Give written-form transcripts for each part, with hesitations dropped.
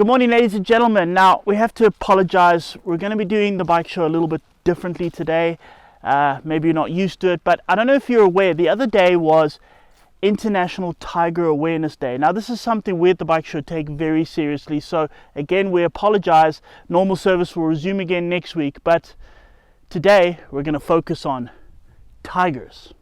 Good morning, ladies and gentlemen. Now, we have to apologize. We're going to be doing the bike show a little bit differently today. Maybe you're not used to it, but I don't know if you're aware, the other day was International Tiger Awareness Day. Now, this is something we at the bike show take very seriously. So, again, we apologize. Normal service will resume again next week, but today we're going to focus on tigers.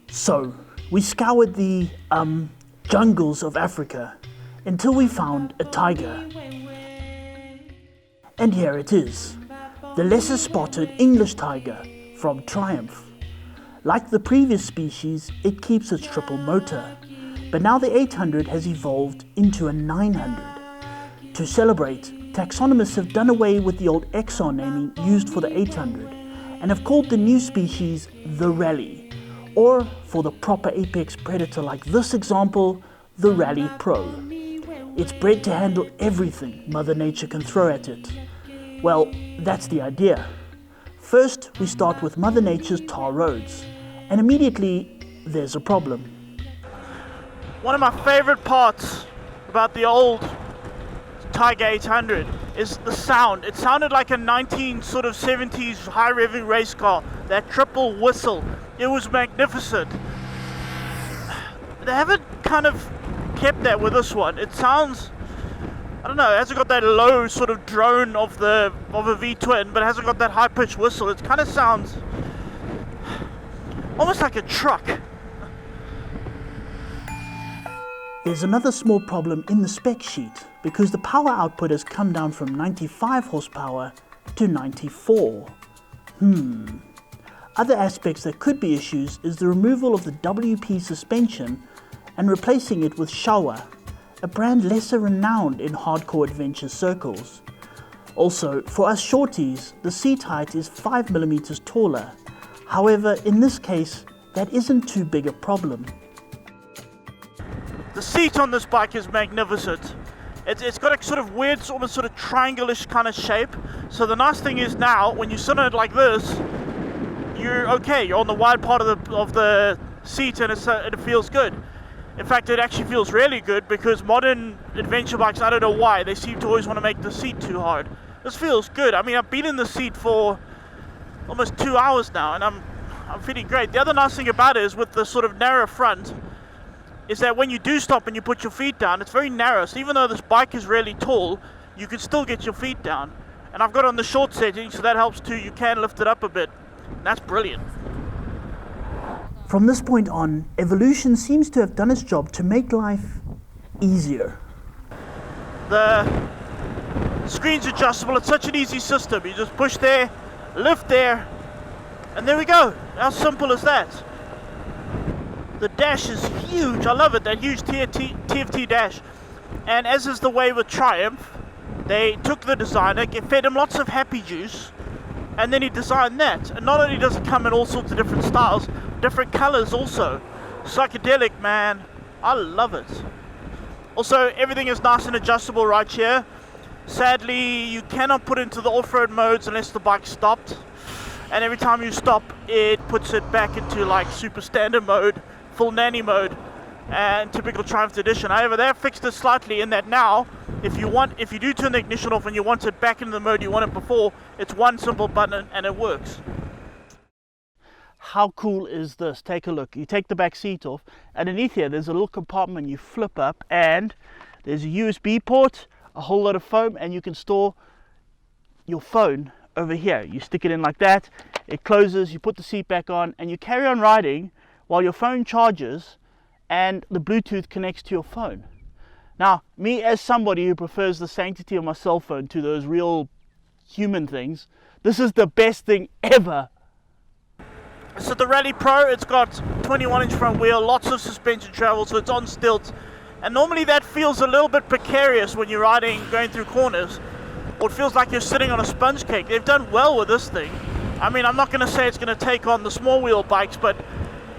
So, we scoured the jungles of Africa until we found a tiger. And here it is, the lesser spotted English tiger from Triumph. Like the previous species, it keeps its triple motor, but now the 800 has evolved into a 900. To celebrate, taxonomists have done away with the old Exxon naming used for the 800 and have called the new species the Rally, or for the proper apex predator like this example, the Rally Pro. It's bred to handle everything Mother Nature can throw at it. Well, that's the idea. First, we start with Mother Nature's tar roads, and immediately there's a problem. One of my favorite parts about the old Tiger 800 is the sound. It sounded like a 70s high revving race car, that triple whistle. It was magnificent. They haven't kind of kept that with this one. It sounds, I don't know, it hasn't got that low sort of drone of a V-twin, but it hasn't got that high pitched whistle. It kind of sounds almost like a truck. There's another small problem in the spec sheet because the power output has come down from 95 horsepower to 94. Other aspects that could be issues is the removal of the WP suspension and replacing it with Showa, a brand lesser renowned in hardcore adventure circles. Also, for us shorties, the seat height is 5mm taller. However, in this case, that isn't too big a problem. The seat on this bike is magnificent. It's got a sort of weird, almost sort of triangle-ish kind of shape. So the nice thing is now, when you sit on it like this, you're okay. You're on the wide part of the seat, and it feels good. In fact, it actually feels really good because modern adventure bikes, I don't know why, they seem to always want to make the seat too hard. This feels good. I mean, I've been in the seat for almost 2 hours now, and I'm feeling great. The other nice thing about it is with the sort of narrow front, is that when you do stop and you put your feet down, it's very narrow. So even though this bike is really tall, you can still get your feet down. And I've got it on the short setting, so that helps too. You can lift it up a bit. That's brilliant. From this point on, evolution seems to have done its job to make life easier. The screen's adjustable. It's such an easy system. You just push there, lift there, and there we go. How simple is that? The dash is huge. I love it, that huge TFT dash. And as is the way with Triumph, they took the designer, fed him lots of happy juice, and then he designed that. And not only does it come in all sorts of different styles, different colors also. Psychedelic, man. I love it. Also, everything is nice and adjustable right here. Sadly, you cannot put into the off-road modes unless the bike stopped. And every time you stop, it puts it back into like super standard mode, full nanny mode, and typical Triumph edition. However, they have fixed it slightly in that now, if you do turn the ignition off and you want it back into the mode you wanted before, it's one simple button and it works. How cool is this? Take a look. You take the back seat off. Underneath here, there's a little compartment you flip up, and there's a USB port, a whole lot of foam, and you can store your phone over here. You stick it in like that, it closes, you put the seat back on, and you carry on riding while your phone charges and the Bluetooth connects to your phone. Now, me as somebody who prefers the sanctity of my cell phone to those real human things, this is the best thing ever. So the Rally Pro, it's got 21-inch front wheel, lots of suspension travel, so it's on stilts. And normally that feels a little bit precarious when you're going through corners. Or it feels like you're sitting on a sponge cake. They've done well with this thing. I mean, I'm not going to say it's going to take on the small wheel bikes, but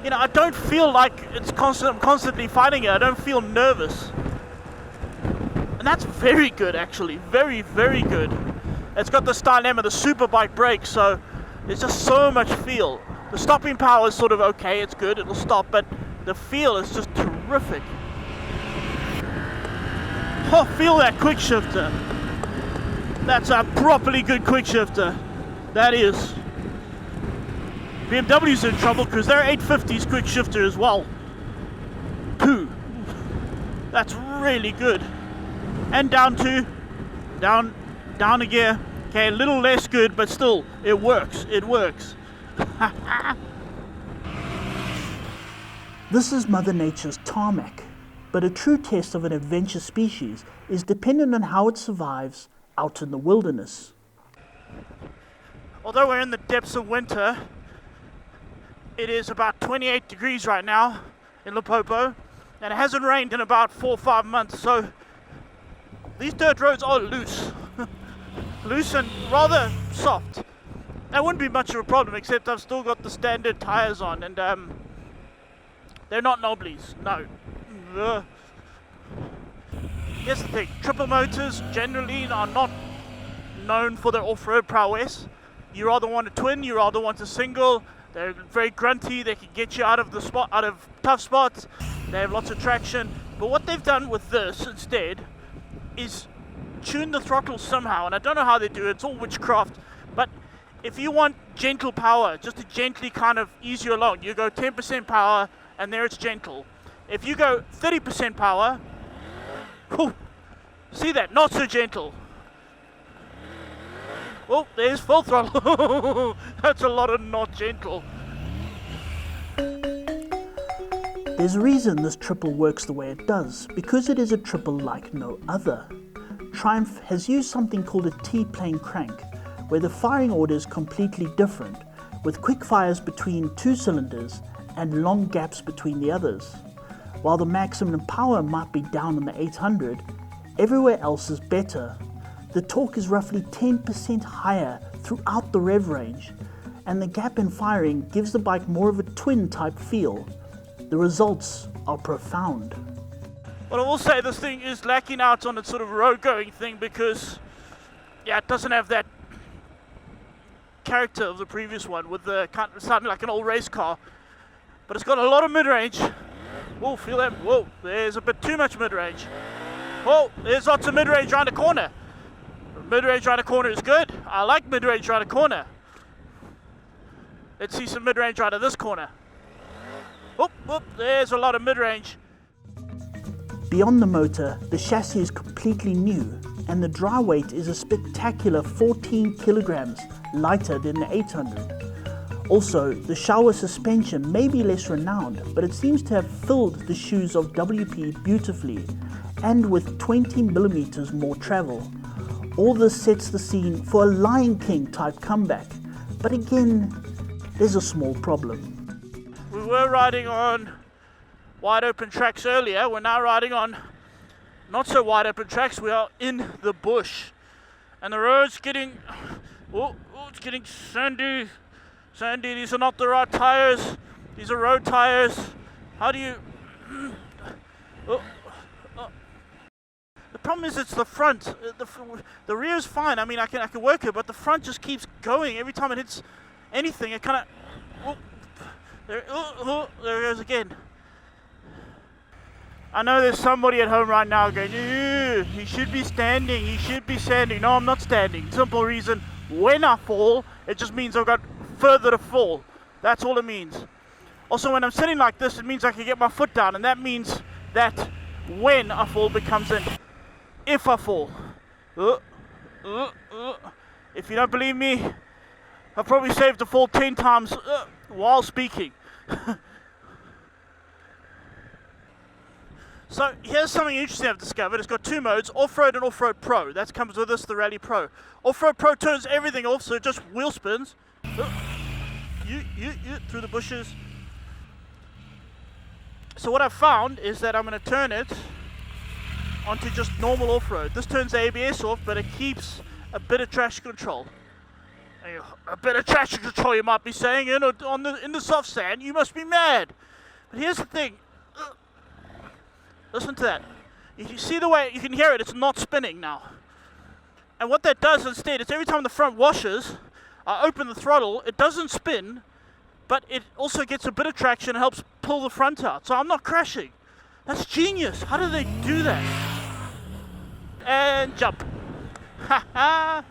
you know, I don't feel like I'm constantly fighting it. I don't feel nervous. And that's very good, actually. Very, very good. It's got the Stylema, the Superbike brake, so there's just so much feel. The stopping power is sort of okay, it's good, it'll stop, but the feel is just terrific. Oh, feel that quick shifter. That's a properly good quick shifter. That is. BMW's in trouble because their 850's quick shifter as well. Pooh. That's really good. And down a gear. Okay, a little less good, but still, it works. It works. This is Mother Nature's tarmac, but a true test of an adventure species is dependent on how it survives out in the wilderness. Although we're in the depths of winter, it is about 28 degrees right now in Limpopo, and it hasn't rained in about 4 or 5 months, so these dirt roads are loose. Loose and rather soft. That wouldn't be much of a problem, except I've still got the standard tires on, and they're not knobblies, no. Ugh. Here's the thing, triple motors generally are not known for their off-road prowess. You rather want a twin, you rather want a single. They're very grunty, they can get you out of tough spots, they have lots of traction. But what they've done with this instead is tune the throttle somehow, and I don't know how they do it, it's all witchcraft, but if you want gentle power, just to gently kind of ease you along, you go 10% power, and there it's gentle. If you go 30% power, whew, see that, not so gentle. Oh, there's full throttle. That's a lot of not gentle. There's a reason this triple works the way it does, because it is a triple like no other. Triumph has used something called a T-plane crank, where the firing order is completely different, with quick fires between 2 cylinders and long gaps between the others. While the maximum power might be down on the 800, everywhere else is better. The torque is roughly 10% higher throughout the rev range, and the gap in firing gives the bike more of a twin type feel. The results are profound. But I will say this thing is lacking out on its sort of road going thing because, yeah, it doesn't have that character of the previous one with the kind of sounding like an old race car. But it's got a lot of mid-range. Whoa, feel that? Whoa, there's a bit too much mid-range. Whoa, there's lots of mid-range around the corner. Mid-range around the corner is good. I like mid-range around the corner. Let's see some mid-range out of this corner. Whoop, whoop, there's a lot of mid-range. Beyond the motor, the chassis is completely new, and the dry weight is a spectacular 14 kilograms lighter than the 800. Also, the shower suspension may be less renowned, but it seems to have filled the shoes of WP beautifully, and with 20 millimeters more travel. All this sets the scene for a Lion King type comeback, but again, there's a small problem. We were riding on wide open tracks earlier, we're now riding on not so wide open tracks, we are in the bush. And the road's getting, it's getting sandy. Sandy, these are not the right tires, these are road tires. How do you, The problem is it's the front, the rear is fine, I mean I can work it, but the front just keeps going. Every time it hits anything, it kind of, there it goes again. I know there's somebody at home right now going, he should be standing, he should be standing. No, I'm not standing. Simple reason, when I fall, it just means I've got further to fall. That's all it means. Also, when I'm sitting like this, it means I can get my foot down, and that means that when I fall becomes an if I fall. If you don't believe me, I've probably saved the fall 10 times while speaking. So here's something interesting I've discovered. It's got 2 modes, Off-Road and Off-Road Pro. That comes with this, the Rally Pro. Off-Road Pro turns everything off, so it just wheel spins. Through the bushes. So what I've found is that I'm going to turn it onto just normal off-road. This turns the ABS off, but it keeps a bit of traction control. A bit of traction control, you might be saying, in the soft sand. You must be mad. But here's the thing. Listen to that. You see the way, you can hear it, it's not spinning now. And what that does instead is every time the front washes, I open the throttle, it doesn't spin, but it also gets a bit of traction and helps pull the front out. So I'm not crashing. That's genius. How do they do that? And jump. Ha ha.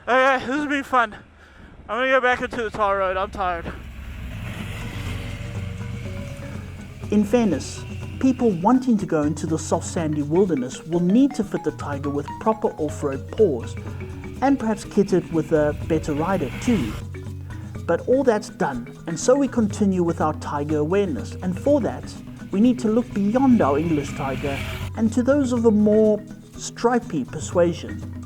Okay, this has been fun. I'm gonna go back into the tar road. I'm tired. In fairness, people wanting to go into the soft sandy wilderness will need to fit the Tiger with proper off-road paws, and perhaps kit it with a better rider too. But all that's done, and so we continue with our Tiger awareness, and for that, we need to look beyond our English Tiger and to those of a more stripy persuasion.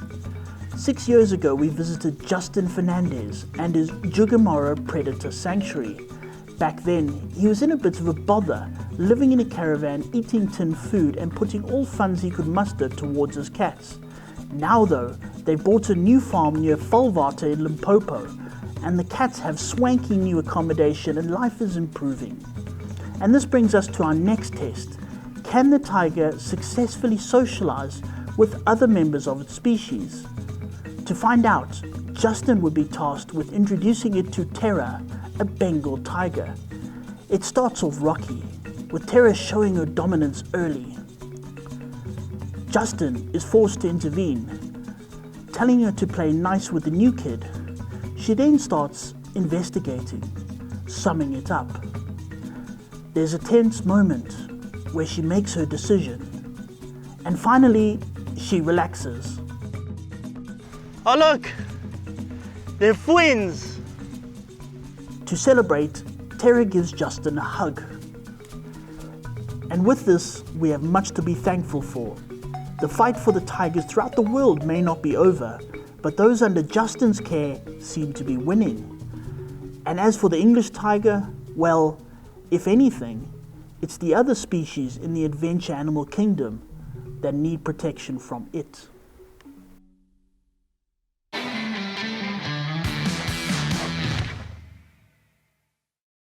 6 years ago, we visited Justin Fernandez and his Jugamaro Predator Sanctuary. Back then, he was in a bit of a bother, living in a caravan, eating tin food and putting all funds he could muster towards his cats. Now though, they bought a new farm near Falvata in Limpopo, and the cats have swanky new accommodation and life is improving. And this brings us to our next test. Can the tiger successfully socialize with other members of its species? To find out, Justin would be tasked with introducing it to Terra, a Bengal tiger. It starts off rocky, with Terra showing her dominance early. Justin is forced to intervene, telling her to play nice with the new kid. She then starts investigating, summing it up. There's a tense moment where she makes her decision, and finally she relaxes. Oh look, they're twins. To celebrate, Terra gives Justin a hug. And with this, we have much to be thankful for. The fight for the tigers throughout the world may not be over, but those under Justin's care seem to be winning. And as for the English tiger, well, if anything, it's the other species in the adventure animal kingdom that need protection from it.